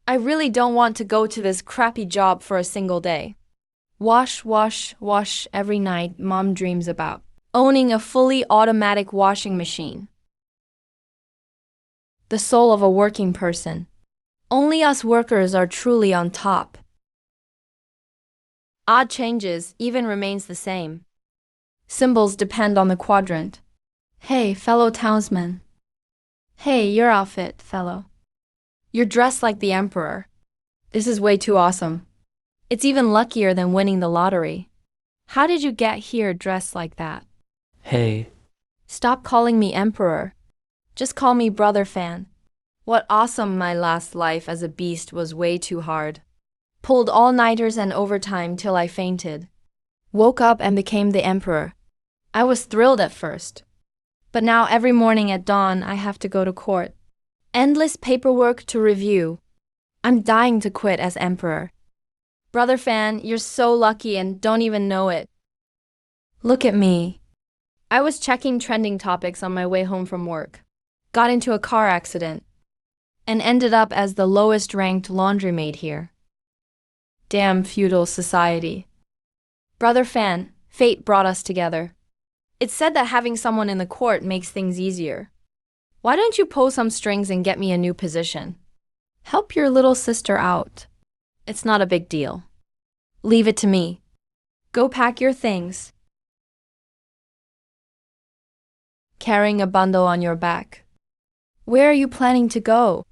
I really don't want to go to this crappy job for a single day. Wash, wash, wash every night mom dreams about. Owning a fully automatic washing machine. The soul of a working person. Only us workers are truly on top. Odd changes, even remains the same. Symbols depend on the quadrant. Hey, fellow townsman. Hey, your outfit, fellow. You're dressed like the emperor. This is way too awesome. It's even luckier than winning the lottery. How did you get here dressed like that? Hey, Stop calling me emperor. Just call me brother fan. What awesome, my last life as a beast was way too hard. Pulled all-nighters and overtime till I fainted. Woke up and became the emperor. I was thrilled at first. But now every morning at dawn I have to go to court. Endless paperwork to review. I'm dying to quit as emperor. Brother fan, you're so lucky and don't even know it. Look at me. I was checking trending topics on my way home from work. Got into a car accident. And ended up as the lowest ranked laundry maid here. Damn feudal society. Brother fan, fate brought us together. It's said that having someone in the court makes things easier. Why don't you pull some strings and get me a new position? Help your little sister out. It's not a big deal. Leave it to me. Go pack your things. Carrying a bundle on your back. Where are you planning to go?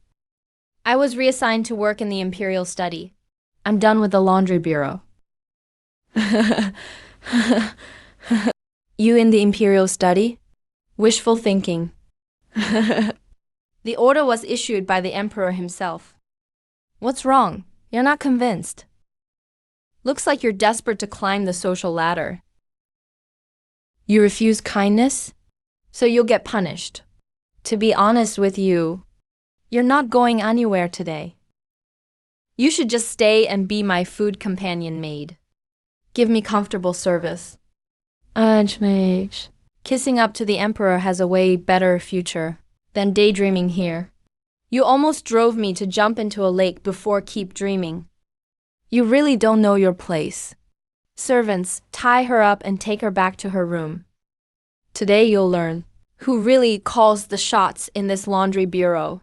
I was reassigned to work in the Imperial Study. I'm done with the laundry bureau. You in the Imperial Study? Wishful thinking. The order was issued by the Emperor himself. What's wrong? You're not convinced. Looks like you're desperate to climb the social ladder. You refuse kindness? So you'll get punished. To be honest with you, you're not going anywhere today. You should just stay and be my food companion maid. Give me comfortable service. Mage. Kissing up to the Emperor has a way better future than daydreaming here. You almost drove me to jump into a lake before keep dreaming. You really don't know your place. Servants, tie her up and take her back to her room. Today you'll learn who really calls the shots in this laundry bureau.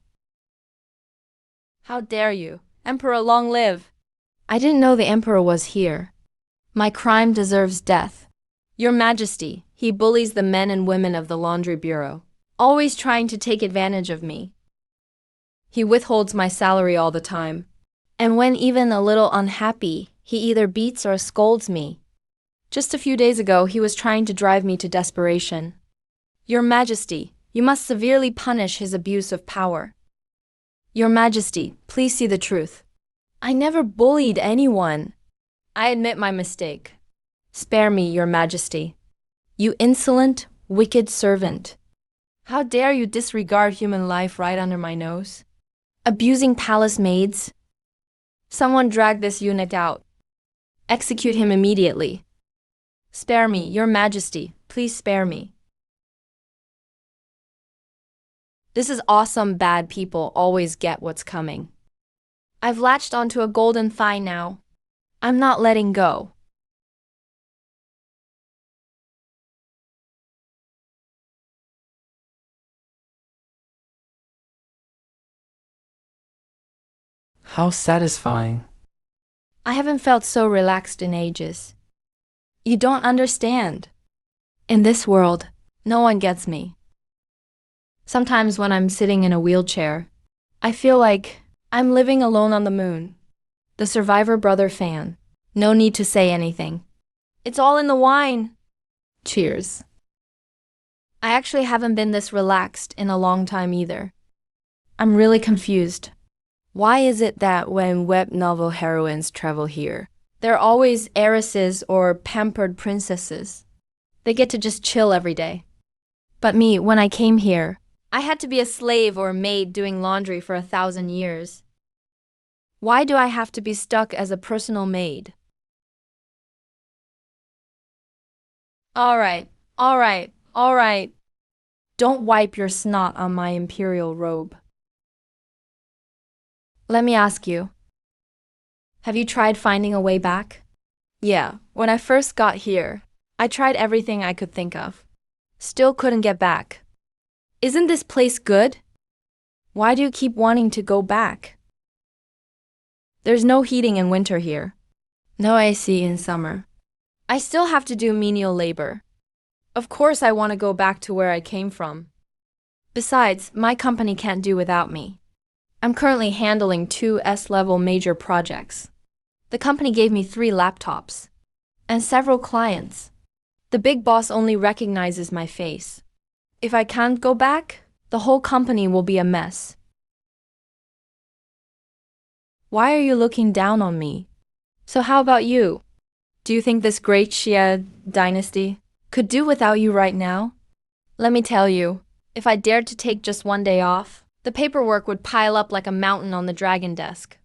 How dare you? Emperor, long live! I didn't know the Emperor was here. My crime deserves death. Your Majesty, he bullies the men and women of the laundry bureau, always trying to take advantage of me. He withholds my salary all the time. And when even a little unhappy, he either beats or scolds me. Just a few days ago, he was trying to drive me to desperation. Your Majesty, you must severely punish his abuse of power. Your Majesty, please see the truth. I never bullied anyone. I admit my mistake. Spare me, Your Majesty. You insolent, wicked servant. How dare you disregard human life right under my nose? Abusing palace maids? Someone drag this eunuch out. Execute him immediately. Spare me, Your Majesty. Please spare me. This is awesome. Bad people always get what's coming. I've latched onto a golden thigh now. I'm not letting go. how satisfying. I haven't felt so relaxed in ages. You don't understand. In this world, no one gets me. Sometimes when I'm sitting in a wheelchair, I feel like I'm living alone on the moon. The survivor brother fan. No need to say anything. It's all in the wine. Cheers. I actually haven't been this relaxed in a long time either. I'm really confused. Why is it that when web novel heroines travel here, they're always heiresses or pampered princesses? They get to just chill every day. But me, when I came here, I had to be a slave or a maid doing laundry for 1,000 years. Why do I have to be stuck as a personal maid? All right. Don't wipe your snot on my imperial robe. Let me ask you, have you tried finding a way back? Yeah, when I first got here, I tried everything I could think of. Still couldn't get back. Isn't this place good? Why do you keep wanting to go back? There's no heating in winter here. No AC in summer. I still have to do menial labor. Of course I want to go back to where I came from. Besides, my company can't do without me. I'm currently handling 2 S-level major projects. The company gave me 3 laptops and several clients. The big boss only recognizes my face. If I can't go back, the whole company will be a mess. Why are you looking down on me? So how about you? Do you think this great Xia dynasty could do without you right now? Let me tell you, if I dared to take just one day off, the paperwork would pile up like a mountain on the dragon desk.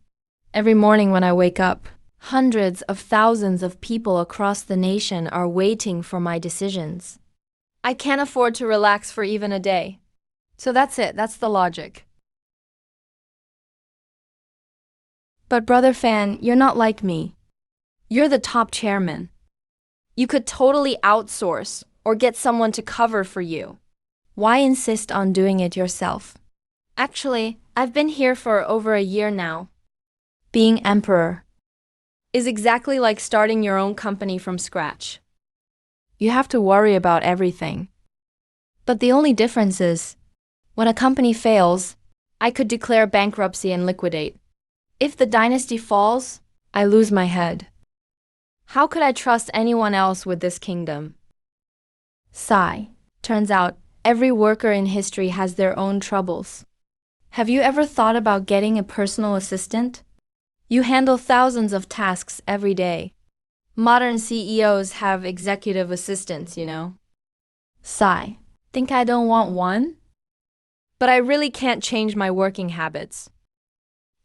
Every morning when I wake up, hundreds of thousands of people across the nation are waiting for my decisions. I can't afford to relax for even a day. So that's it, that's the logic. But Brother Fan, you're not like me. You're the top chairman. You could totally outsource or get someone to cover for you. Why insist on doing it yourself? Actually, I've been here for over a year now. Being emperor is exactly like starting your own company from scratch. You have to worry about everything. But the only difference is, when a company fails, I could declare bankruptcy and liquidate. If the dynasty falls, I lose my head. How could I trust anyone else with this kingdom? Sigh. Turns out, every worker in history has their own troubles. Have you ever thought about getting a personal assistant? You handle thousands of tasks every day. Modern CEOs have executive assistants, you know. Sigh. Think I don't want one? But I really can't change my working habits.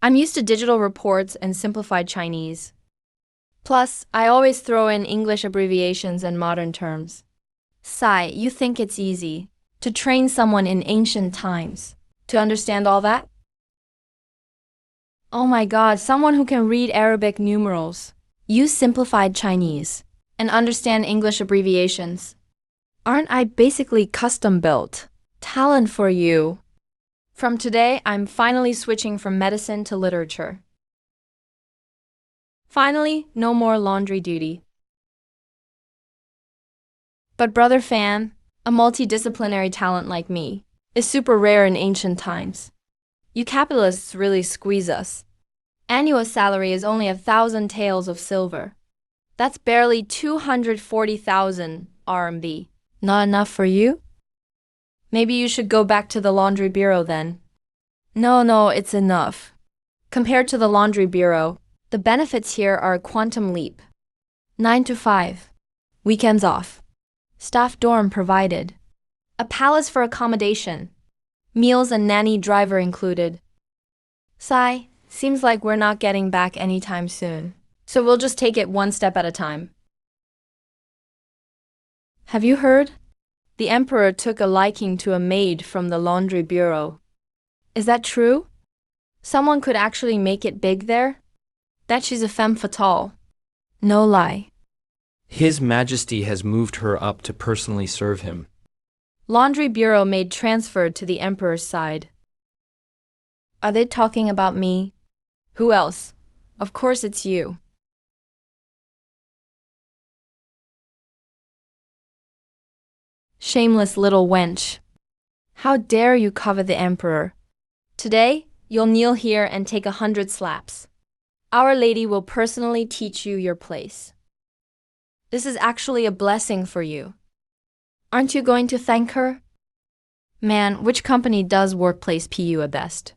I'm used to digital reports and simplified Chinese. Plus, I always throw in English abbreviations and modern terms. Sigh, you think it's easy to train someone in ancient times to understand all that? Oh my God, someone who can read Arabic numerals, use simplified Chinese, and understand English abbreviations. Aren't I basically custom built? Talent for you. From today, I'm finally switching from medicine to literature. Finally, no more laundry duty. But Brother Fan, a multidisciplinary talent like me, is super rare in ancient times. You capitalists really squeeze us. Annual salary is only 1,000 taels of silver. That's barely 240,000 RMB. Not enough for you? Maybe you should go back to the laundry bureau then. No, it's enough. Compared to the laundry bureau, the benefits here are a quantum leap. 9 to 5. Weekends off. Staff dorm provided. A palace for accommodation. Meals and nanny driver included. Sigh, seems like we're not getting back anytime soon. So we'll just take it one step at a time. Have you heard? The emperor took a liking to a maid from the laundry bureau. Is that true? Someone could actually make it big there? That she's a femme fatale. No lie. His Majesty has moved her up to personally serve him. Laundry bureau maid transferred to the emperor's side. Are they talking about me? Who else? Of course it's you. Shameless little wench. How dare you covet the emperor? Today, you'll kneel here and take 100 slaps. Our Lady will personally teach you your place. This is actually a blessing for you. Aren't you going to thank her? Man, which company does workplace PU best?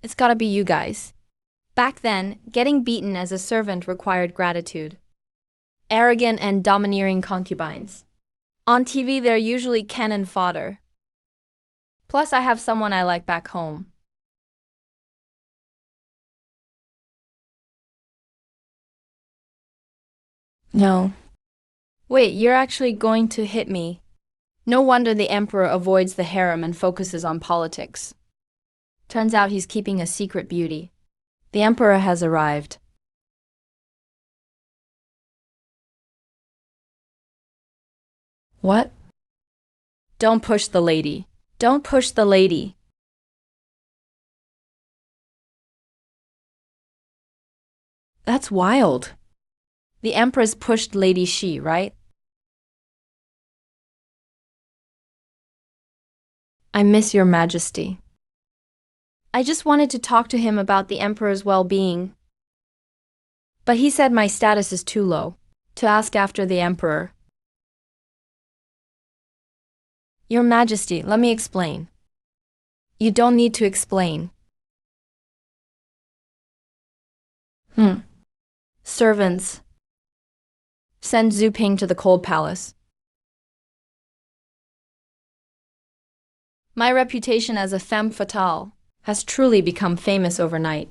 It's gotta be you guys. Back then, getting beaten as a servant required gratitude. Arrogant and domineering concubines. On TV, they're usually cannon fodder. Plus, I have someone I like back home. No. Wait, you're actually going to hit me. No wonder the emperor avoids the harem and focuses on politics. Turns out he's keeping a secret beauty. The emperor has arrived. What? Don't push the lady. Don't push the lady. That's wild. The empress pushed Lady Shi, right? I miss your majesty. I just wanted to talk to him about the emperor's well-being. But he said my status is too low to ask after the emperor. Your Majesty, let me explain. You don't need to explain. Servants. Send Zhu Ping to the cold palace. My reputation as a femme fatale has truly become famous overnight.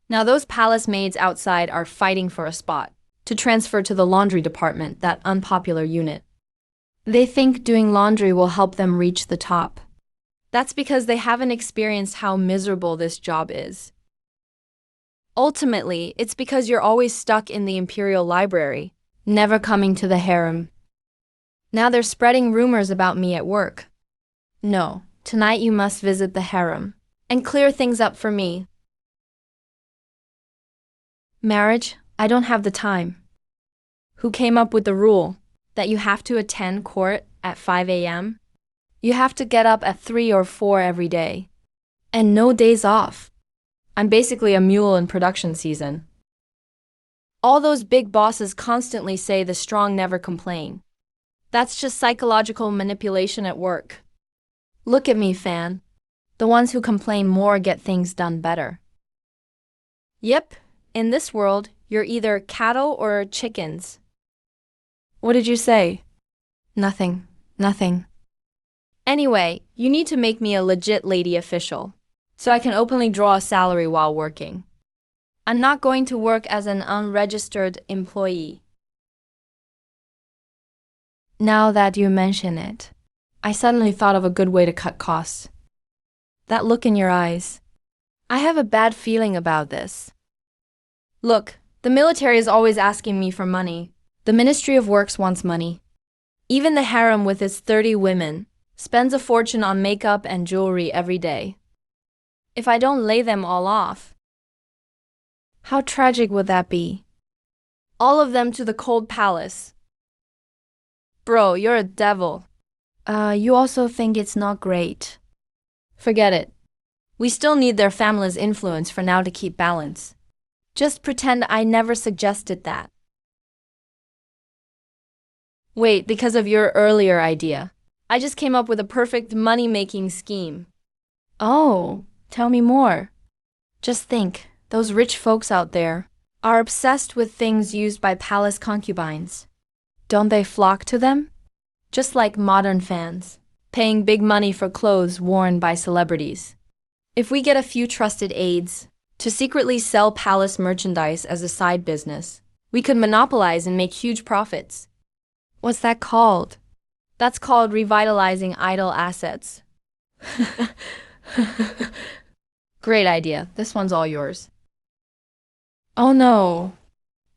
Now those palace maids outside are fighting for a spot to transfer to the laundry department, that unpopular unit. They think doing laundry will help them reach the top. That's because they haven't experienced how miserable this job is. Ultimately, it's because you're always stuck in the imperial library, never coming to the harem. Now they're spreading rumors about me at work. No, tonight you must visit the harem and clear things up for me. Marriage? I don't have the time. Who came up with the rule that you have to attend court at 5 a.m.? You have to get up at 3 or 4 every day. And no days off. I'm basically a mule in production season. All those big bosses constantly say the strong never complain. That's just psychological manipulation at work. Look at me, Fan. The ones who complain more get things done better. Yep, in this world, you're either cattle or chickens. What did you say? Nothing. Anyway, you need to make me a legit lady official, so I can openly draw a salary while working. I'm not going to work as an unregistered employee. Now that you mention it, I suddenly thought of a good way to cut costs. That look in your eyes. I have a bad feeling about this. Look, the military is always asking me for money. The Ministry of Works wants money. Even the harem with its 30 women spends a fortune on makeup and jewelry every day. If I don't lay them all off, how tragic would that be? All of them to the cold palace. Bro, you're a devil. You also think it's not great. Forget it. We still need their family's influence for now to keep balance. Just pretend I never suggested that. Wait, because of your earlier idea, I just came up with a perfect money-making scheme. Oh, tell me more. Just think, those rich folks out there are obsessed with things used by palace concubines. Don't they flock to them? Just like modern fans, paying big money for clothes worn by celebrities. If we get a few trusted aides to secretly sell palace merchandise as a side business, we could monopolize and make huge profits. What's that called? That's called revitalizing idle assets. Great idea. This one's all yours. Oh no.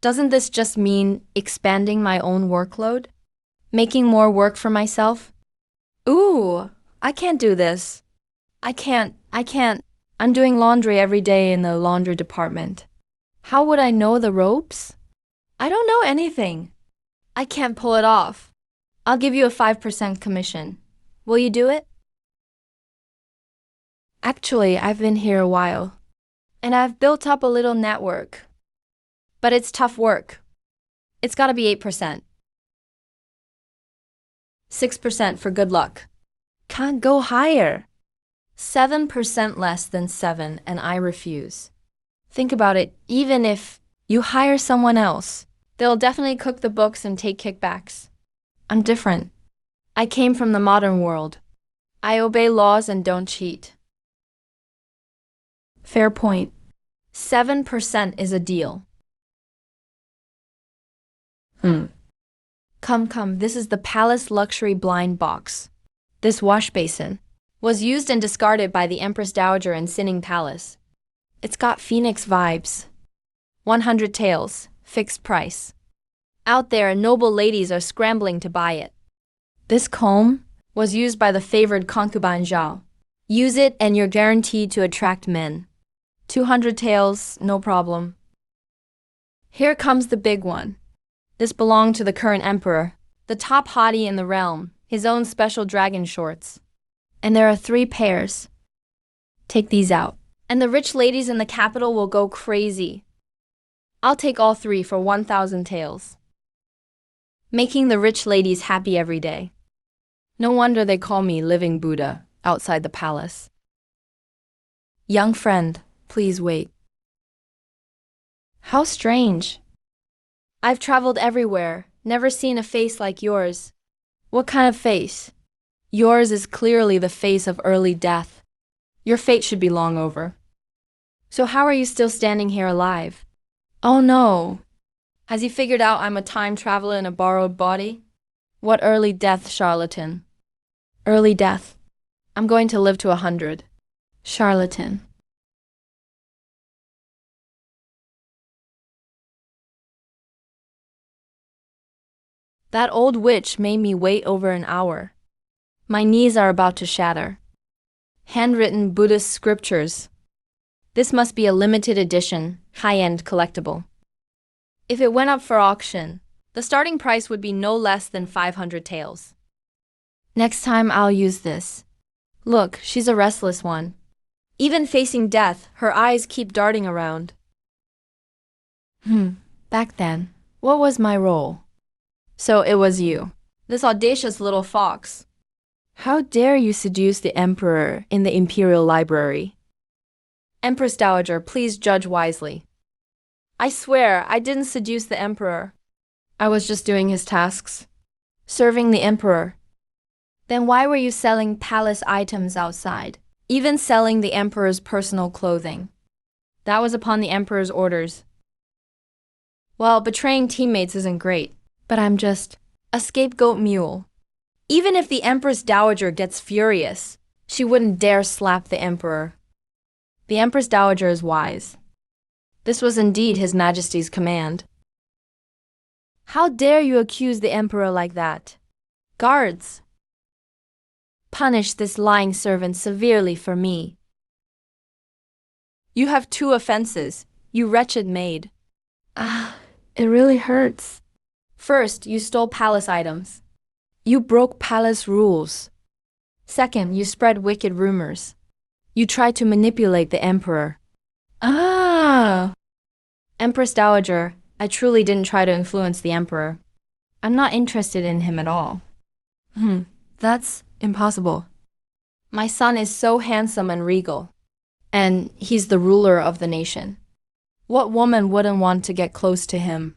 Doesn't this just mean expanding my own workload? Making more work for myself? Ooh, I can't do this. I can't. I'm doing laundry every day in the laundry department. How would I know the ropes? I don't know anything. I can't pull it off. I'll give you a 5% commission. Will you do it? Actually, I've been here a while, and I've built up a little network. But it's tough work. It's gotta be 8%. 6% for good luck. Can't go higher. 7% less than 7, and I refuse. Think about it, even if you hire someone else, they'll definitely cook the books and take kickbacks. I'm different. I came from the modern world. I obey laws and don't cheat. Fair point. 7% is a deal. Come, this is the palace luxury blind box. This wash basin was used and discarded by the Empress Dowager in Sinning Palace. It's got Phoenix vibes. 100 taels, fixed price. Out there, noble ladies are scrambling to buy it. This comb was used by the favored concubine Zhao. Use it and you're guaranteed to attract men. 200 taels, no problem. Here comes the big one. This belonged to the current emperor, the top hottie in the realm, his own special dragon shorts. And there are 3 pairs. Take these out. And the rich ladies in the capital will go crazy. I'll take all 3 for 1,000 taels. Making the rich ladies happy every day. No wonder they call me Living Buddha outside the palace. Young friend, please wait. How strange. I've traveled everywhere, never seen a face like yours. What kind of face? Yours is clearly the face of early death. Your fate should be long over. So how are you still standing here alive? Oh no. Has he figured out I'm a time traveler in a borrowed body? What early death, charlatan? Early death. I'm going to live to 100. Charlatan. That old witch made me wait over an hour. My knees are about to shatter. Handwritten Buddhist scriptures. This must be a limited edition, high-end collectible. If it went up for auction, the starting price would be no less than 500 taels. Next time I'll use this. Look, she's a restless one. Even facing death, her eyes keep darting around. Back then, what was my role? So it was you, this audacious little fox. How dare you seduce the emperor in the imperial library? Empress Dowager, please judge wisely. I swear, I didn't seduce the emperor. I was just doing his tasks. Serving the emperor. Then why were you selling palace items outside? Even selling the emperor's personal clothing? That was upon the emperor's orders. Well, betraying teammates isn't great, but I'm just a scapegoat mule. Even if the Empress Dowager gets furious, she wouldn't dare slap the emperor. The Empress Dowager is wise. This was indeed His Majesty's command. How dare you accuse the emperor like that? Guards! Punish this lying servant severely for me. You have 2 offenses, you wretched maid. It really hurts. First, you stole palace items. You broke palace rules. Second, you spread wicked rumors. You tried to manipulate the emperor. Empress Dowager, I truly didn't try to influence the emperor. I'm not interested in him at all. That's impossible. My son is so handsome and regal, and he's the ruler of the nation. What woman wouldn't want to get close to him?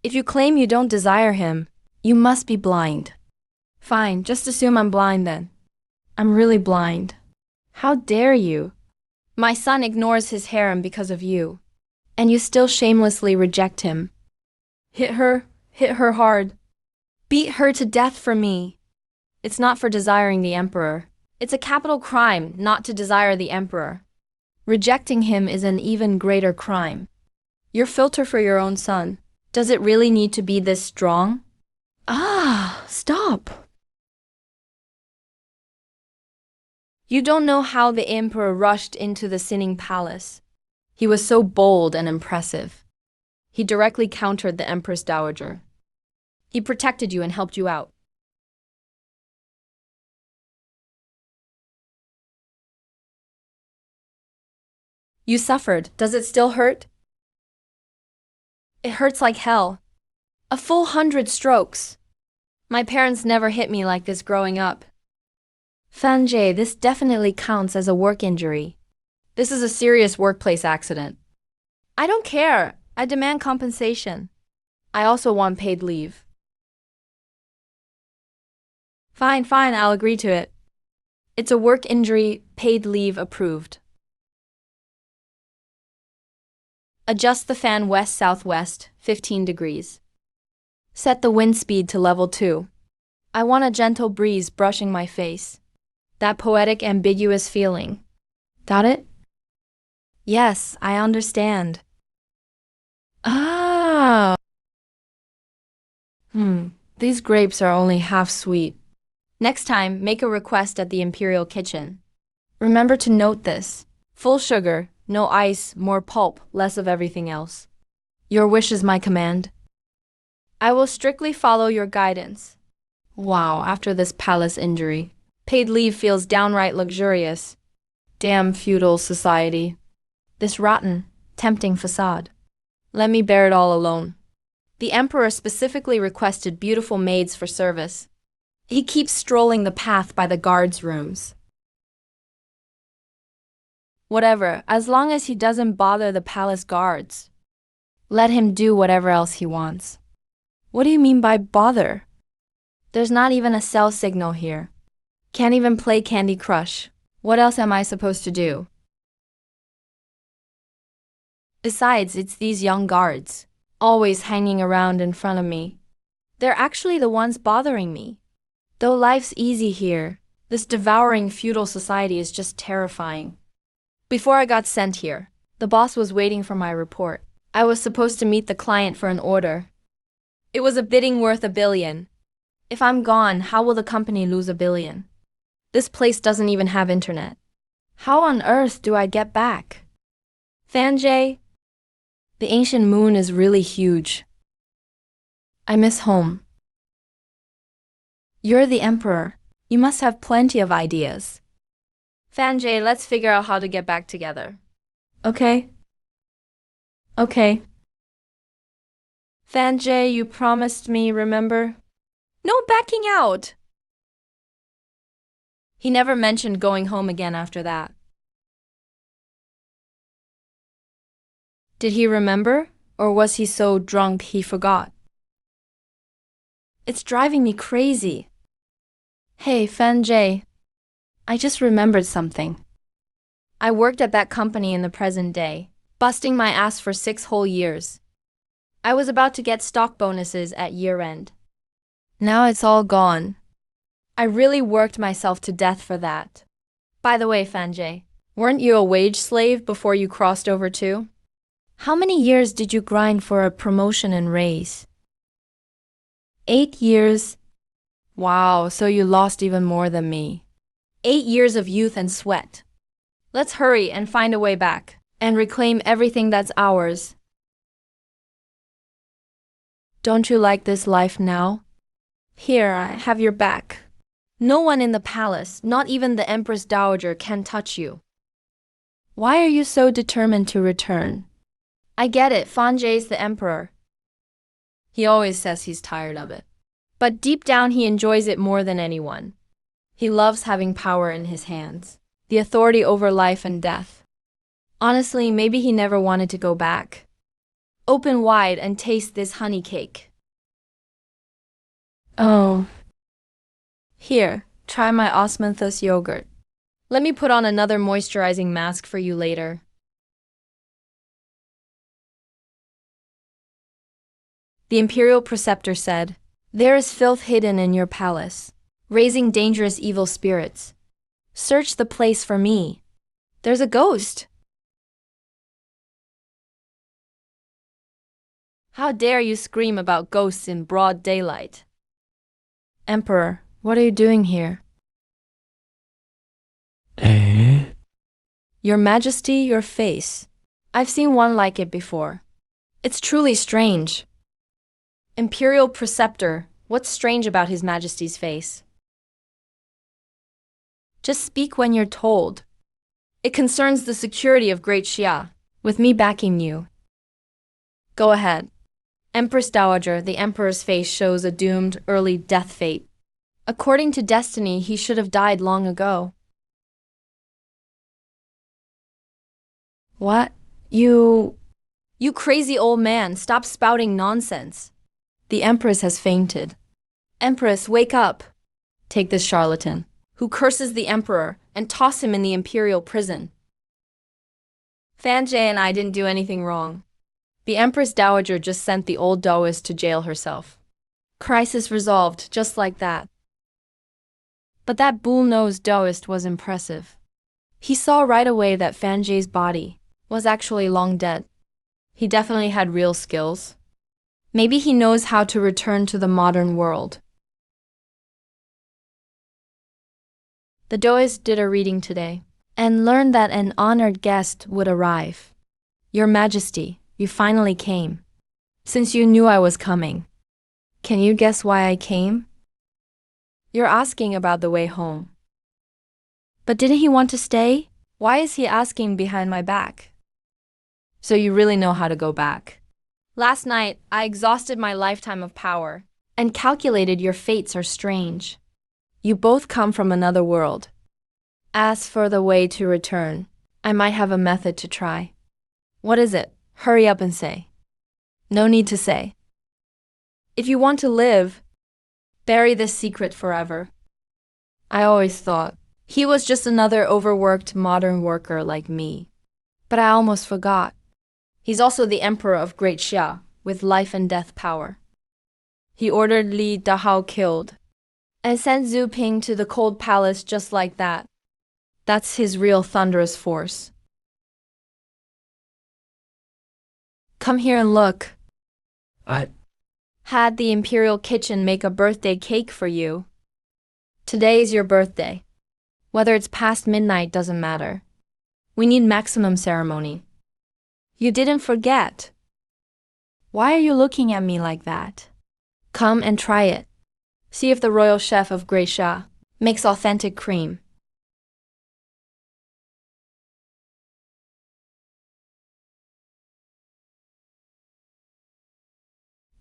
If you claim you don't desire him, you must be blind. Fine, just assume I'm blind then. I'm really blind. How dare you? My son ignores his harem because of you, and you still shamelessly reject him. Hit her hard. Beat her to death for me. It's not for desiring the emperor. It's a capital crime not to desire the emperor. Rejecting him is an even greater crime. Your filter for your own son. Does it really need to be this strong? Stop. You don't know how the emperor rushed into the sinning palace. He was so bold and impressive. He directly countered the Empress Dowager. He protected you and helped you out. You suffered. Does it still hurt? It hurts like hell. A full 100 strokes. My parents never hit me like this growing up. Fanjie, this definitely counts as a work injury. This is a serious workplace accident. I don't care. I demand compensation. I also want paid leave. Fine, I'll agree to it. It's a work injury, paid leave approved. Adjust the fan west-southwest, 15 degrees. Set the wind speed to level 2. I want a gentle breeze brushing my face. That poetic, ambiguous feeling. Got it? Yes, I understand. Ah. These grapes are only half sweet. Next time, make a request at the Imperial Kitchen. Remember to note this. Full sugar, no ice, more pulp, less of everything else. Your wish is my command. I will strictly follow your guidance. Wow, after this palace injury, paid leave feels downright luxurious. Damn feudal society. This rotten, tempting facade. Let me bear it all alone. The emperor specifically requested beautiful maids for service. He keeps strolling the path by the guards' rooms. Whatever, as long as he doesn't bother the palace guards. Let him do whatever else he wants. What do you mean by bother? There's not even a cell signal here. Can't even play Candy Crush. What else am I supposed to do? Besides, it's these young guards, always hanging around in front of me. They're actually the ones bothering me. Though life's easy here, this devouring feudal society is just terrifying. Before I got sent here, the boss was waiting for my report. I was supposed to meet the client for an order. It was a bidding worth $1 billion. If I'm gone, how will the company lose $1 billion? This place doesn't even have internet. How on earth do I get back? Fanjay? The ancient moon is really huge. I miss home. You're the emperor. You must have plenty of ideas. Fanjay, let's figure out how to get back together. Okay? Okay. Fanjay, you promised me, remember? No backing out! He never mentioned going home again after that. Did he remember, or was he so drunk he forgot? It's driving me crazy. Hey, Fanjay, I just remembered something. I worked at that company in the present day, busting my ass for 6 whole years. I was about to get stock bonuses at year-end. Now it's all gone. I really worked myself to death for that. By the way, Fanjay, weren't you a wage slave before you crossed over too? How many years did you grind for a promotion and raise? 8 years. Wow, so you lost even more than me. 8 years of youth and sweat. Let's hurry and find a way back, and reclaim everything that's ours. Don't you like this life now? Here, I have your back. No one in the palace, not even the Empress Dowager, can touch you. Why are you so determined to return? I get it, Fanjay's the emperor. He always says he's tired of it. But deep down he enjoys it more than anyone. He loves having power in his hands, the authority over life and death. Honestly, maybe he never wanted to go back. Open wide and taste this honey cake. Oh. Here, try my osmanthus yogurt. Let me put on another moisturizing mask for you later. The imperial preceptor said, "There is filth hidden in your palace, raising dangerous evil spirits. Search the place for me. There's a ghost." How dare you scream about ghosts in broad daylight? Emperor, what are you doing here? Eh? Your Majesty, your face. I've seen one like it before. It's truly strange. Imperial Preceptor, what's strange about His Majesty's face? Just speak when you're told. It concerns the security of Great Xia, with me backing you. Go ahead. Empress Dowager, the Emperor's face shows a doomed, early death fate. According to destiny, he should have died long ago. What? You crazy old man, stop spouting nonsense. The Empress has fainted. Empress, wake up. Take this charlatan, who curses the Emperor, and toss him in the imperial prison. Fanjay and I didn't do anything wrong. The Empress Dowager just sent the old Daoist to jail herself. Crisis resolved, just like that. But that bull-nosed Daoist was impressive. He saw right away that Fanjay's body was actually long dead. He definitely had real skills. Maybe he knows how to return to the modern world. The Daoist did a reading today and learned that an honored guest would arrive. Your Majesty, you finally came. Since you knew I was coming, can you guess why I came? You're asking about the way home. But didn't he want to stay? Why is he asking behind my back? So you really know how to go back. Last night, I exhausted my lifetime of power and calculated your fates are strange. You both come from another world. As for the way to return, I might have a method to try. What is it? Hurry up and say. No need to say. If you want to live, bury this secret forever. I always thought he was just another overworked modern worker like me. But I almost forgot. He's also the emperor of Great Xia, with life and death power. He ordered Li Dahao killed and sent Zhu Ping to the cold palace just like that. That's his real thunderous force. Come here and look. I Had the imperial kitchen make a birthday cake for you. Today's your birthday. Whether it's past midnight doesn't matter. We need maximum ceremony. You didn't forget. Why are you looking at me like that? Come and try it. See if the royal chef of Great Xia makes authentic cream.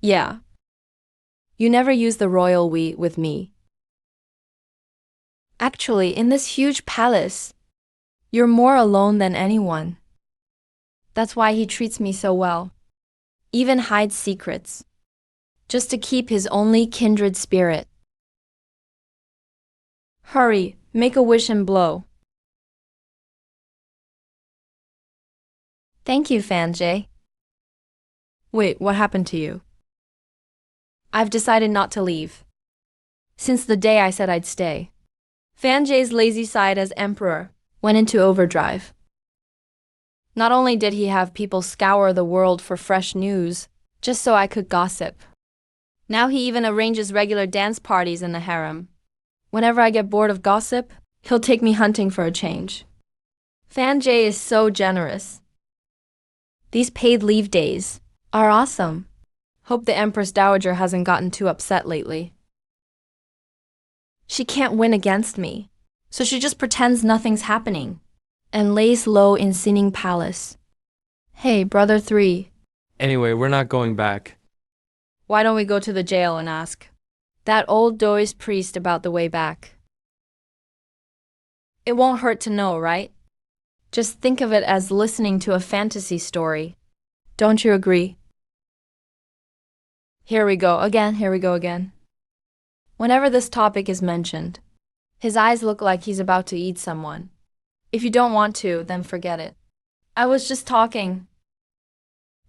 Yeah. You never use the royal we with me. Actually, in this huge palace, you're more alone than anyone. That's why he treats me so well. Even hides secrets. Just to keep his only kindred spirit. Hurry, make a wish and blow. Thank you, Fan Jay. Wait, what happened to you? I've decided not to leave. Since the day I said I'd stay. Fan Jay's lazy side as emperor went into overdrive. Not only did he have people scour the world for fresh news, just so I could gossip. Now he even arranges regular dance parties in the harem. Whenever I get bored of gossip, he'll take me hunting for a change. Fan Jay is so generous. These paid leave days are awesome. Hope the Empress Dowager hasn't gotten too upset lately. She can't win against me, so she just pretends nothing's happening and lays low in Sinning Palace. Hey, brother 3. Anyway, we're not going back. Why don't we go to the jail and ask that old Daoist priest about the way back? It won't hurt to know, right? Just think of it as listening to a fantasy story. Don't you agree? Here we go again. Whenever this topic is mentioned, his eyes look like he's about to eat someone. If you don't want to, then forget it. I was just talking.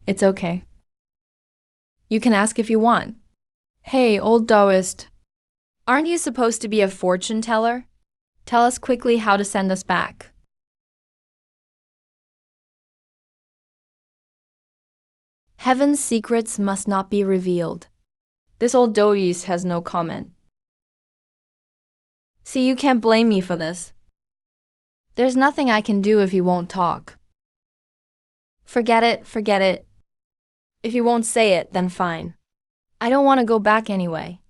It's okay. You can ask if you want. Hey, old Daoist. Aren't you supposed to be a fortune teller? Tell us quickly how to send us back. Heaven's secrets must not be revealed. This old Daoist has no comment. See, you can't blame me for this. There's nothing I can do if you won't talk. Forget it. If you won't say it, then fine. I don't want to go back anyway.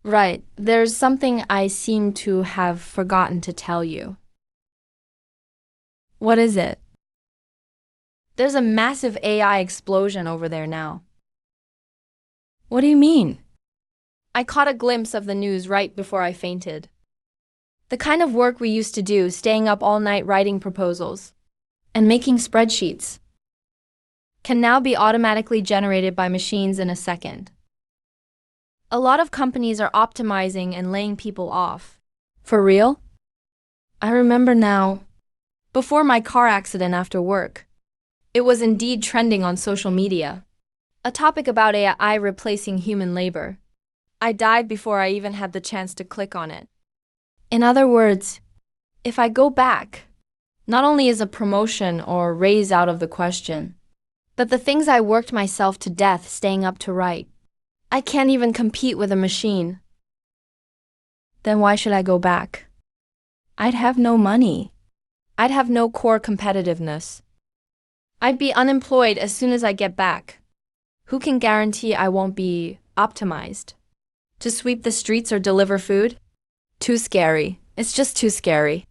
Right, there's something I seem to have forgotten to tell you. What is it? There's a massive AI explosion over there now. What do you mean? I caught a glimpse of the news right before I fainted. The kind of work we used to do, staying up all night writing proposals and making spreadsheets, can now be automatically generated by machines in a second. A lot of companies are optimizing and laying people off. For real? I remember now. Before my car accident after work, it was indeed trending on social media. A topic about AI replacing human labor. I died before I even had the chance to click on it. In other words, if I go back, Not only is a promotion or raise out of the question, but the things I worked myself to death staying up to write. I can't even compete with a machine. Then why should I go back? I'd have no money. I'd have no core competitiveness. I'd be unemployed as soon as I get back. Who can guarantee I won't be optimized? To sweep the streets or deliver food? Too scary. It's just too scary.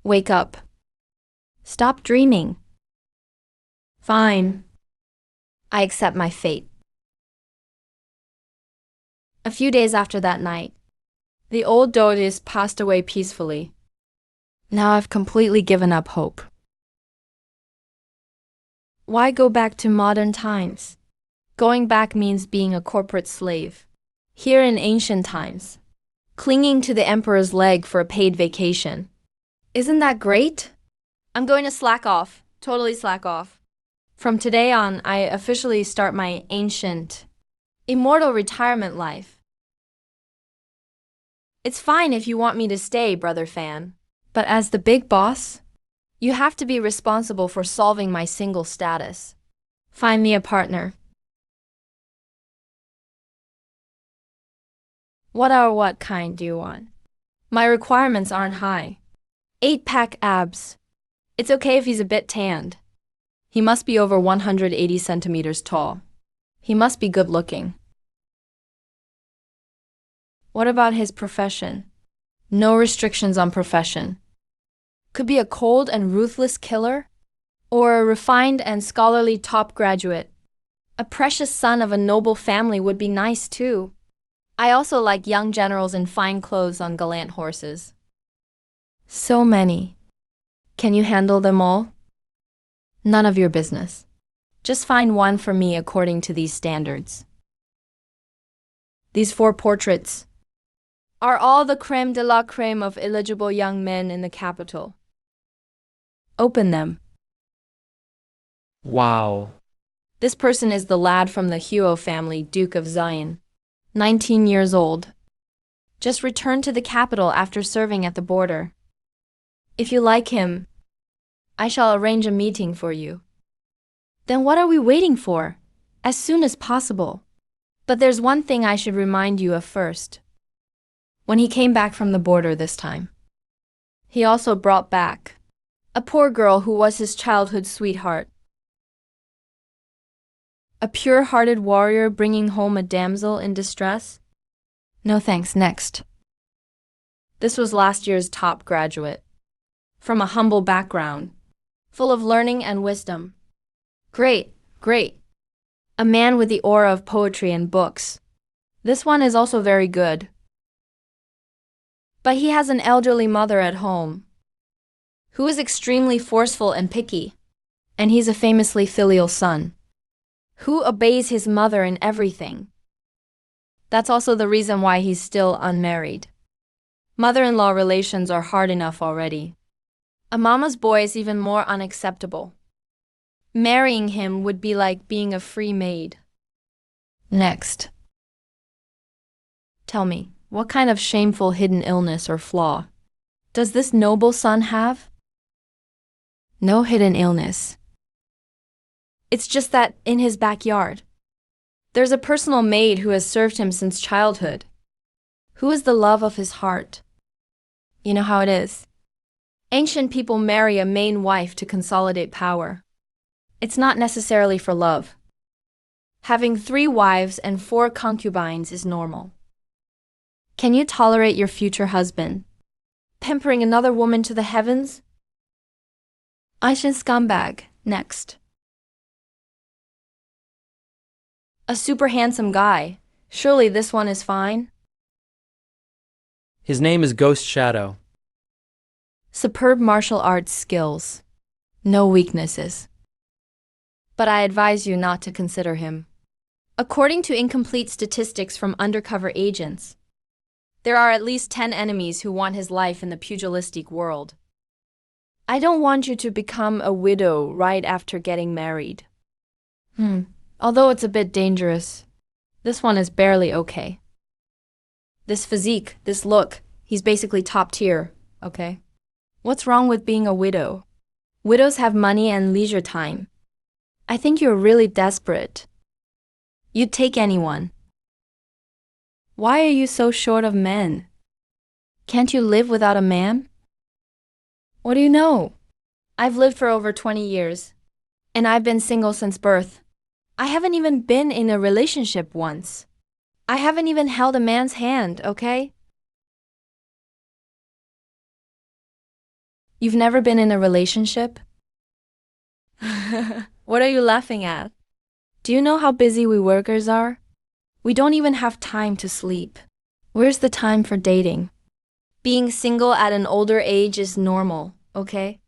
Wake up. Stop dreaming. Fine. I accept my fate. A few days after that night, the old doges passed away peacefully. Now I've completely given up hope. Why go back to modern times? Going back means being a corporate slave. Here in ancient times, clinging to the emperor's leg for a paid vacation. Isn't that great? I'm going to slack off, totally slack off. From today on, I officially start my ancient, immortal retirement life. It's fine if you want me to stay, brother fan. But as the big boss, you have to be responsible for solving my single status. Find me a partner. What kind do you want? My requirements aren't high. 8-pack abs. It's okay if he's a bit tanned. He must be over 180 centimeters tall. He must be good looking. What about his profession? No restrictions on profession. Could be a cold and ruthless killer, or a refined and scholarly top graduate. A precious son of a noble family would be nice too. I also like young generals in fine clothes on gallant horses. So many. Can you handle them all? None of your business. Just find one for me according to these standards. These 4 portraits are all the crème de la crème of eligible young men in the capital. Open them. Wow. This person is the lad from the Huo family, Duke of Zion. 19 years old. Just returned to the capital after serving at the border. If you like him, I shall arrange a meeting for you. Then what are we waiting for? As soon as possible. But there's one thing I should remind you of first. When he came back from the border this time, he also brought back a poor girl who was his childhood sweetheart. A pure-hearted warrior bringing home a damsel in distress? No thanks, next. This was last year's top graduate. From a humble background, full of learning and wisdom. Great, great. A man with the aura of poetry and books. This one is also very good. But he has an elderly mother at home, who is extremely forceful and picky, and he's a famously filial son, who obeys his mother in everything. That's also the reason why he's still unmarried. Mother-in-law relations are hard enough already. A mama's boy is even more unacceptable. Marrying him would be like being a free maid. Next. Tell me, what kind of shameful hidden illness or flaw does this noble son have? No hidden illness. It's just that in his backyard, there's a personal maid who has served him since childhood, who is the love of his heart. You know how it is. Ancient people marry a main wife to consolidate power. It's not necessarily for love. Having 3 wives and 4 concubines is normal. Can you tolerate your future husband pampering another woman to the heavens? Aishin scumbag, next. A super handsome guy. Surely this one is fine? His name is Ghost Shadow. Superb martial arts skills. No weaknesses. But I advise you not to consider him. According to incomplete statistics from undercover agents, there are at least 10 enemies who want his life in the pugilistic world. I don't want you to become a widow right after getting married. Although it's a bit dangerous, this one is barely okay. This physique, this look, he's basically top tier, okay? What's wrong with being a widow? Widows have money and leisure time. I think you're really desperate. You'd take anyone. Why are you so short of men? Can't you live without a man? What do you know? I've lived for over 20 years, and I've been single since birth. I haven't even been in a relationship once. I haven't even held a man's hand, okay? You've never been in a relationship? What are you laughing at? Do you know how busy we workers are? We don't even have time to sleep. Where's the time for dating? Being single at an older age is normal, okay?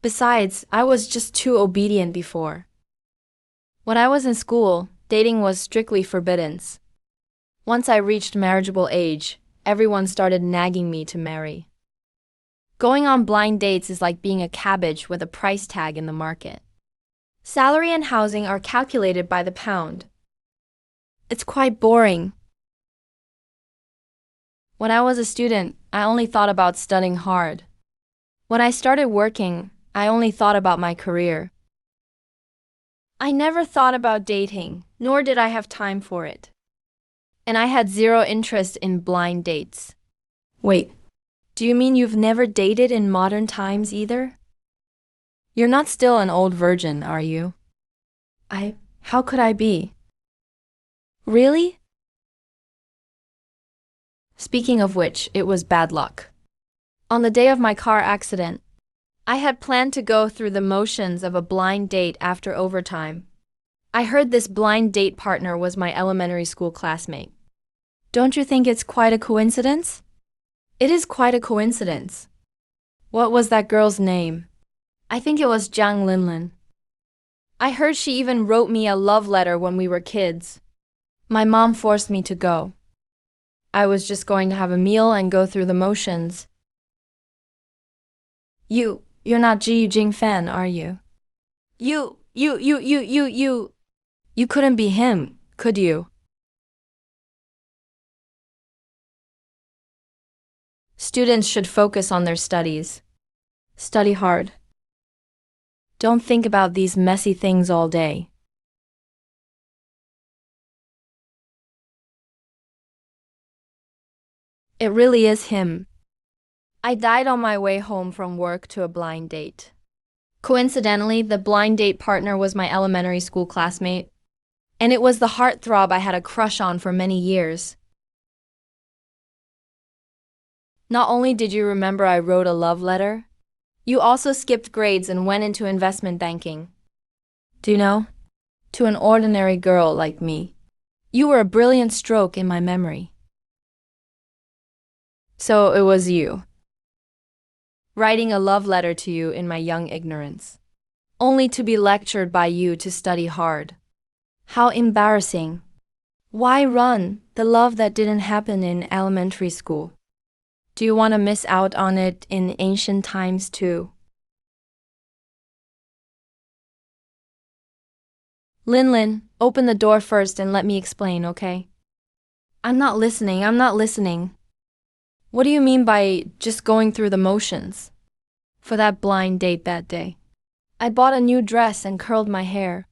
Besides, I was just too obedient before. When I was in school, dating was strictly forbidden. Once I reached marriageable age, everyone started nagging me to marry. Going on blind dates is like being a cabbage with a price tag in the market. Salary and housing are calculated by the pound. It's quite boring. When I was a student, I only thought about studying hard. When I started working, I only thought about my career. I never thought about dating, nor did I have time for it. And I had zero interest in blind dates. Wait, do you mean you've never dated in modern times either? You're not still an old virgin, are you? How could I be? Really? Speaking of which, it was bad luck. On the day of my car accident, I had planned to go through the motions of a blind date after overtime. I heard this blind date partner was my elementary school classmate. Don't you think it's quite a coincidence? It is quite a coincidence. What was that girl's name? I think it was Jiang Linlin. I heard she even wrote me a love letter when we were kids. My mom forced me to go. I was just going to have a meal and go through the motions. You're not Ji Yujing fan, are you? You couldn't be him, could you? Students should focus on their studies. Study hard. Don't think about these messy things all day. It really is him. I died on my way home from work to a blind date. Coincidentally, the blind date partner was my elementary school classmate, and it was the heartthrob I had a crush on for many years. Not only did you remember I wrote a love letter, you also skipped grades and went into investment banking. Do you know? To an ordinary girl like me, you were a brilliant stroke in my memory. So it was you. Writing a love letter to you in my young ignorance, only to be lectured by you to study hard. How embarrassing. Why run the love that didn't happen in elementary school? Do you want to miss out on it in ancient times too? Lin, open the door first and let me explain, okay? I'm not listening. What do you mean by just going through the motions? For that blind date that day, I bought a new dress and curled my hair.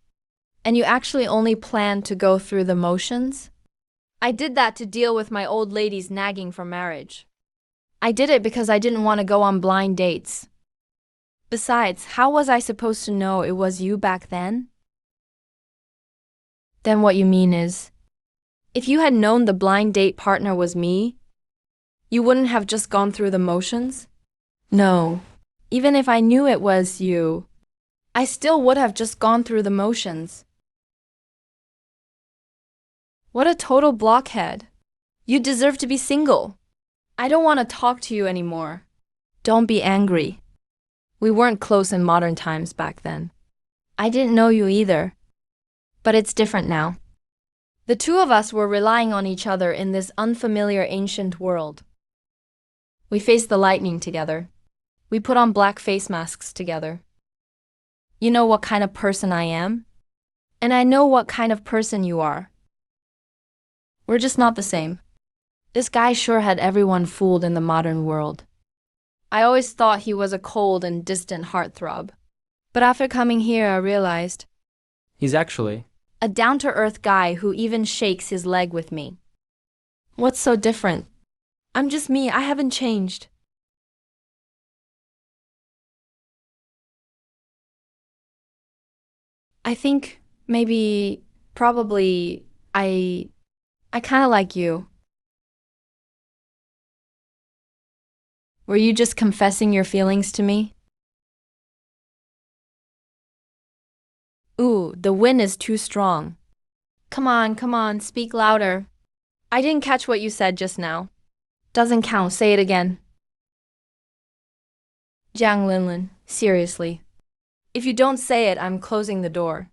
And you actually only planned to go through the motions? I did that to deal with my old lady's nagging for marriage. I did it because I didn't want to go on blind dates. Besides, how was I supposed to know it was you back then? Then what you mean is, if you had known the blind date partner was me, you wouldn't have just gone through the motions? No. Even if I knew it was you, I still would have just gone through the motions. What a total blockhead. You deserve to be single. I don't want to talk to you anymore. Don't be angry. We weren't close in modern times back then. I didn't know you either. But it's different now. The two of us were relying on each other in this unfamiliar ancient world. We faced the lightning together. We put on black face masks together. You know what kind of person I am? And I know what kind of person you are. We're just not the same. This guy sure had everyone fooled in the modern world. I always thought he was a cold and distant heartthrob. But after coming here, I realized He's actually. a down-to-earth guy who even shakes his leg with me. What's so different? I'm just me, I haven't changed. I think probably, I kinda like you. Were you just confessing your feelings to me? Ooh, the wind is too strong. Come on, speak louder. I didn't catch what you said just now. Doesn't count, say it again. Jiang Linlin, seriously. If you don't say it, I'm closing the door.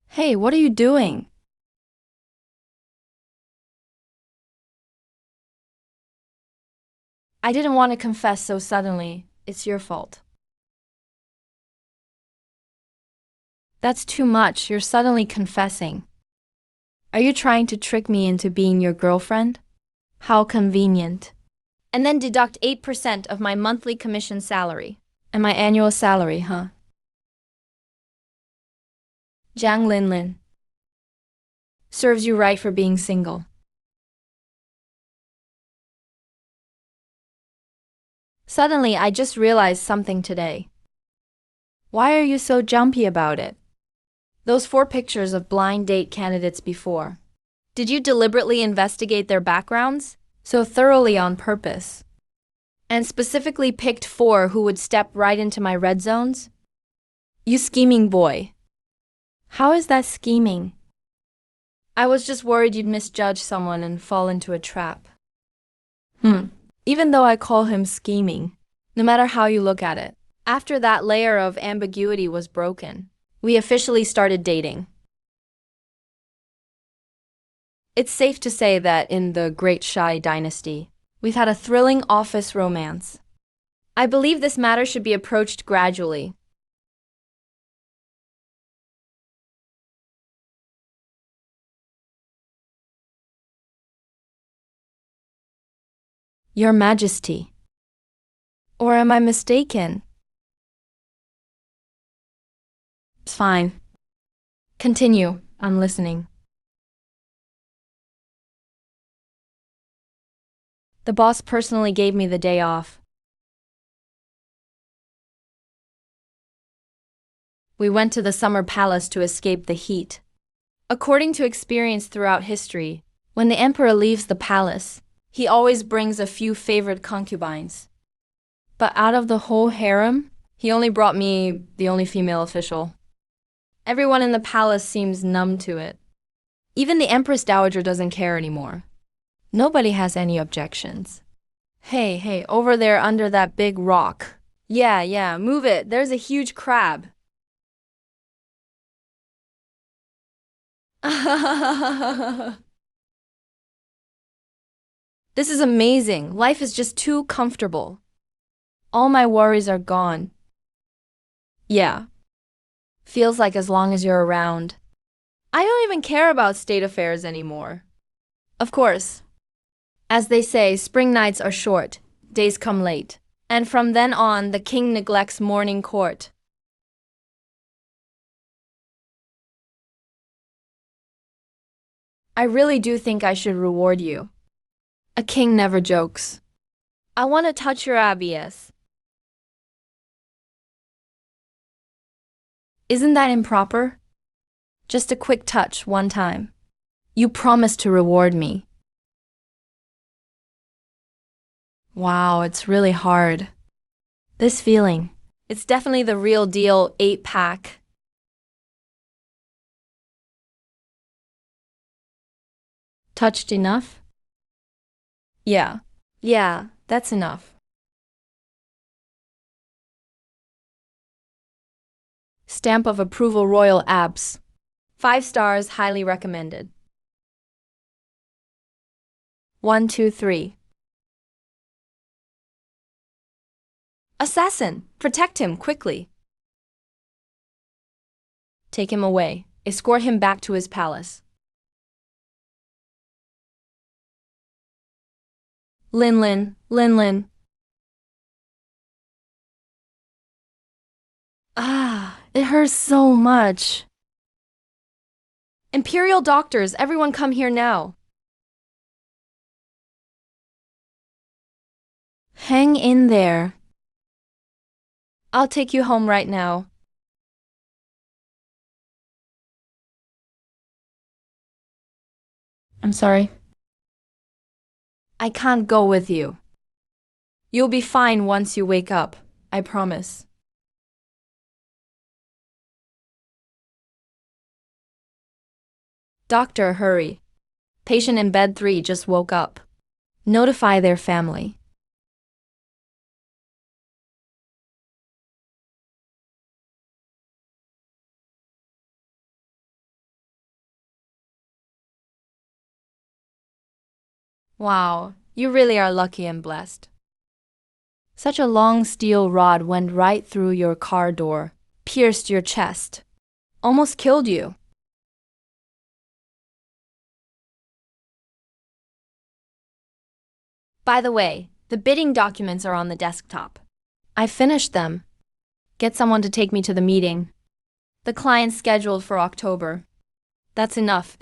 Hey, what are you doing? I didn't want to confess so suddenly. It's your fault. That's too much. You're suddenly confessing. Are you trying to trick me into being your girlfriend? How convenient. And then deduct 8% of my monthly commission salary. And my annual salary, huh? Jiang Linlin. Serves you right for being single. Suddenly, I just realized something today. Why are you so jumpy about it? Those 4 pictures of blind date candidates before. Did you deliberately investigate their backgrounds? So thoroughly on purpose? And specifically picked 4 who would step right into my red zones? You scheming boy. How is that scheming? I was just worried you'd misjudge someone and fall into a trap. Even though I call him scheming, no matter how you look at it. After that layer of ambiguity was broken, we officially started dating. It's safe to say that in the Great Shai dynasty, we've had a thrilling office romance. I believe this matter should be approached gradually. Your Majesty. Or am I mistaken? It's fine. Continue. I'm listening. The boss personally gave me the day off. We went to the summer palace to escape the heat. According to experience throughout history, when the emperor leaves the palace, he always brings a few favorite concubines. But out of the whole harem, he only brought me the only female official. Everyone in the palace seems numb to it. Even the Empress Dowager doesn't care anymore. Nobody has any objections. Hey, over there under that big rock. Yeah, move it. There's a huge crab. This is amazing. Life is just too comfortable. All my worries are gone. Yeah. Feels like as long as you're around. I don't even care about state affairs anymore. Of course. As they say, spring nights are short, days come late. And from then on, the king neglects morning court. I really do think I should reward you. A king never jokes. I want to touch your abs. Isn't that improper? Just a quick touch, one time. You promised to reward me. Wow, it's really hard. This feeling, it's definitely the real deal 8-pack. Touched enough? Yeah, that's enough. Stamp of approval, royal abs. 5 stars, highly recommended. 1, 2, 3. Assassin, protect him quickly. Take him away. Escort him back to his palace. Lin. Ah, it hurts so much. Imperial doctors, everyone come here now. Hang in there. I'll take you home right now. I'm sorry. I can't go with you. You'll be fine once you wake up, I promise. Doctor, hurry. Patient in bed 3 just woke up. Notify their family. Wow, you really are lucky and blessed. Such a long steel rod went right through your car door, pierced your chest, almost killed you. By the way, the bidding documents are on the desktop. I finished them. Get someone to take me to the meeting. The client's scheduled for October. That's enough.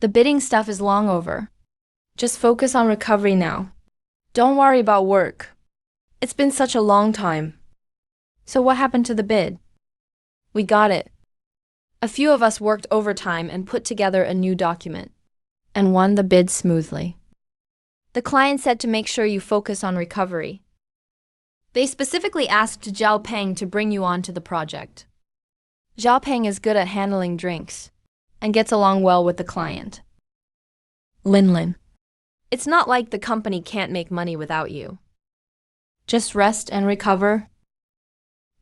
The bidding stuff is long over. Just focus on recovery now. Don't worry about work. It's been such a long time. So what happened to the bid? We got it. A few of us worked overtime and put together a new document, and won the bid smoothly. The client said to make sure you focus on recovery. They specifically asked Zhao Peng to bring you onto the project. Zhao Peng is good at handling drinks and gets along well with the client. Lin. It's not like the company can't make money without you. Just rest and recover.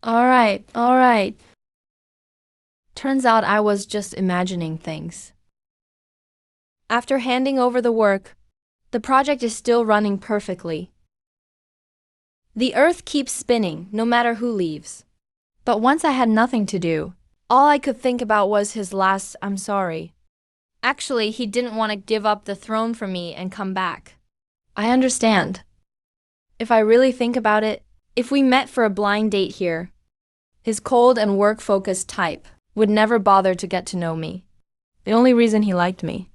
All right. Turns out I was just imagining things. After handing over the work, the project is still running perfectly. The earth keeps spinning, no matter who leaves. But once I had nothing to do, all I could think about was his last "I'm sorry." Actually, he didn't want to give up the throne for me and come back. I understand. If I really think about it, if we met for a blind date here, his cold and work-focused type would never bother to get to know me. The only reason he liked me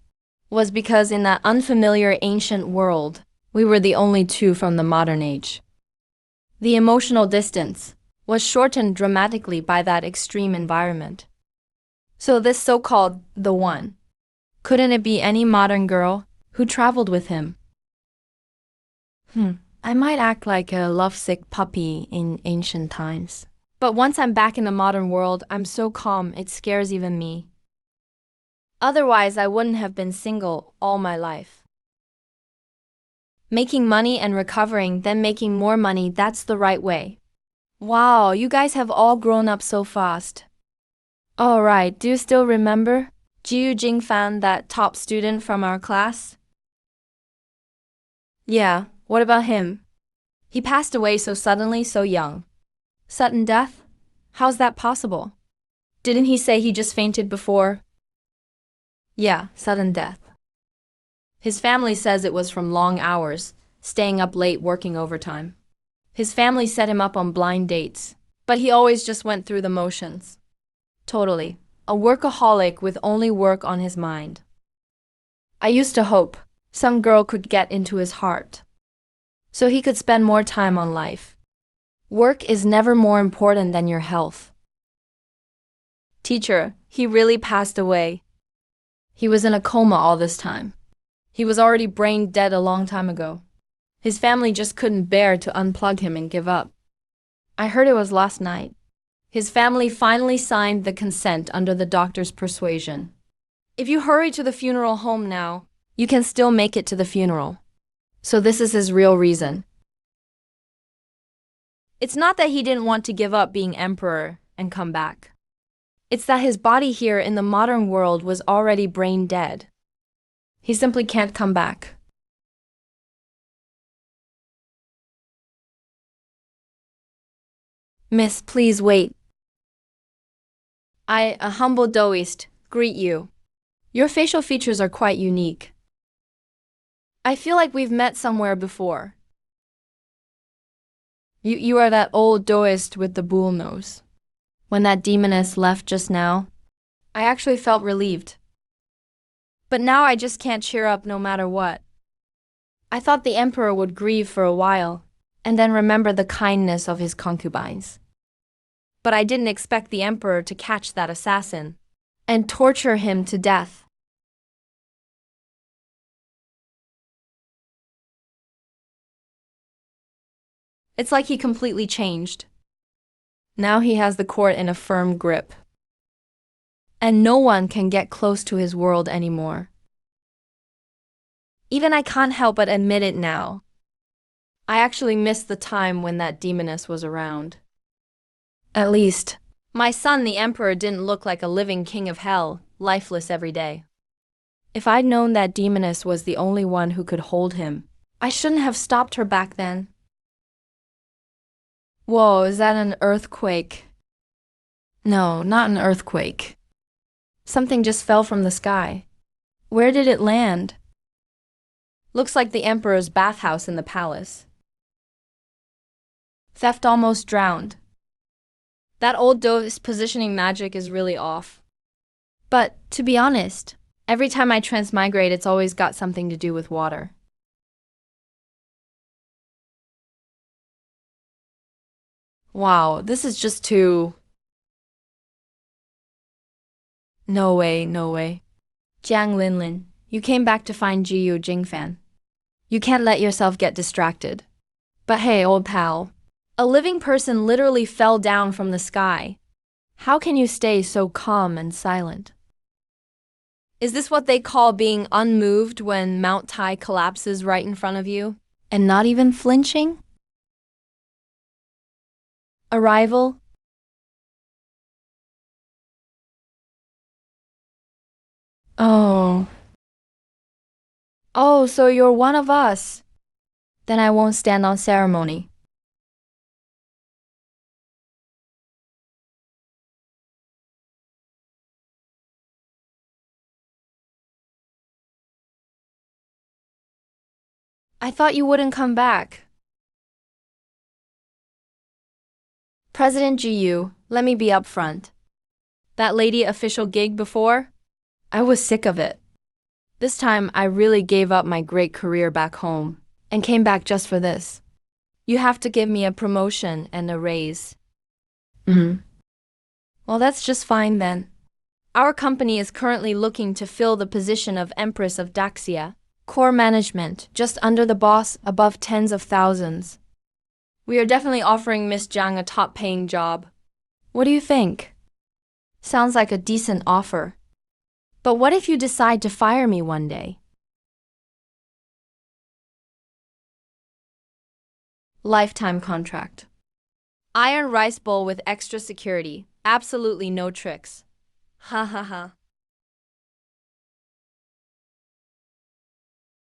was because in that unfamiliar ancient world, we were the only two from the modern age. The emotional distance was shortened dramatically by that extreme environment. So this so-called the one, couldn't it be any modern girl who traveled with him? I might act like a lovesick puppy in ancient times. But once I'm back in the modern world, I'm so calm it scares even me. Otherwise, I wouldn't have been single all my life. Making money and recovering, then making more money, that's the right way. Wow, you guys have all grown up so fast. Alright, do you still remember Jiu Jingfan, that top student from our class? Yeah, what about him? He passed away so suddenly, so young. Sudden death? How's that possible? Didn't he say he just fainted before? Yeah, sudden death. His family says it was from long hours, staying up late working overtime. His family set him up on blind dates, but he always just went through the motions. Totally. A workaholic with only work on his mind. I used to hope some girl could get into his heart, so he could spend more time on life. Work is never more important than your health. Teacher, he really passed away. He was in a coma all this time. He was already brain dead a long time ago. His family just couldn't bear to unplug him and give up. I heard it was last night. His family finally signed the consent under the doctor's persuasion. If you hurry to the funeral home now, you can still make it to the funeral. So this is his real reason. It's not that he didn't want to give up being emperor and come back. It's that his body here in the modern world was already brain dead. He simply can't come back. Miss, please wait. I, a humble Taoist, greet you. Your facial features are quite unique. I feel like we've met somewhere before. You are that old Taoist with the bull nose. When that demoness left just now, I actually felt relieved. But now I just can't cheer up no matter what. I thought the emperor would grieve for a while, and then remember the kindness of his concubines. But I didn't expect the emperor to catch that assassin and torture him to death. It's like he completely changed. Now he has the court in a firm grip. And no one can get close to his world anymore. Even I can't help but admit it now. I actually missed the time when that demoness was around. At least, my son the emperor didn't look like a living king of hell, lifeless every day. If I'd known that demoness was the only one who could hold him, I shouldn't have stopped her back then. Whoa, is that an earthquake? No, not an earthquake. Something just fell from the sky. Where did it land? Looks like the emperor's bathhouse in the palace. Theft almost drowned. That old Taoist positioning magic is really off. But, to be honest, every time I transmigrate it's always got something to do with water. Wow, this is just too... No way, no way. Jiang Linlin, you came back to find Jiyu Jingfan. You can't let yourself get distracted. But hey, old pal, a living person literally fell down from the sky. How can you stay so calm and silent? Is this what they call being unmoved when Mount Tai collapses right in front of you? And not even flinching? Arrival? Oh. Oh, so you're one of us. Then I won't stand on ceremony. I thought you wouldn't come back. President Jiyu, let me be upfront. That lady official gig before? I was sick of it. This time I really gave up my great career back home and came back just for this. You have to give me a promotion and a raise. Well, that's just fine then. Our company is currently looking to fill the position of Empress of Daxia, core management, just under the boss, above tens of thousands. We are definitely offering Miss Jiang a top-paying job. What do you think? Sounds like a decent offer. But what if you decide to fire me one day? Lifetime contract. Iron rice bowl with extra security. Absolutely no tricks. Ha ha ha.